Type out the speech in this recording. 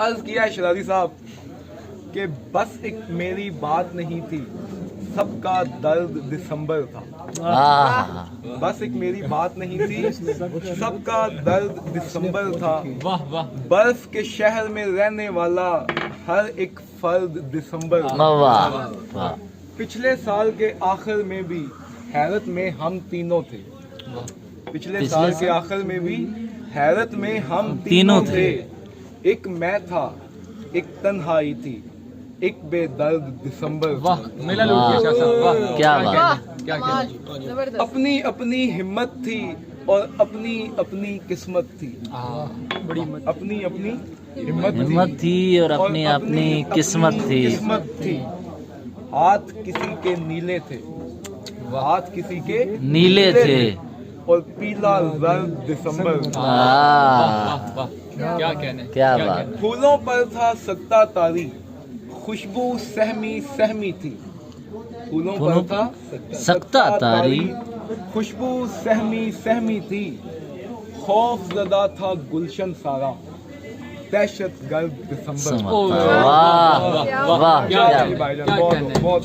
عرض کیا ہے شراری صاحب کہ بس ایک میری بات نہیں تھی، سب کا درد دسمبر تھا. بس ایک میری بات نہیں تھی، سب کا درد دسمبر تھا. برف کے شہر میں رہنے والا ہر ایک فرد دسمبر تھا. پچھلے سال کے آخر میں بھی حیرت میں ہم تینوں تھے. پچھلے سال کے آخر میں بھی حیرت میں ہم تینوں تھے. ایک میں تھا، ایک تنہائی تھی، ایک بے درد دسمبر. اپنی اپنی ہمت تھی اور اپنی اپنی قسمت تھی. اپنی اپنی ہمت تھی اور اپنی اپنی قسمت تھی. ہاتھ کسی کے نیلے تھے، ہاتھ کسی کے نیلے تھے اور پیلا زرد دسمبر. کیا بات. پھولوں پر تھا سکتا تاری، خوشبو سہمی سہمی تھی. پھولوں پر تھا سکتا تاری، خوشبو سہمی سہمی تھی. خوف زدہ تھا گلشن سارا، دہشت گرد دسمبر. واہ واہ، بہت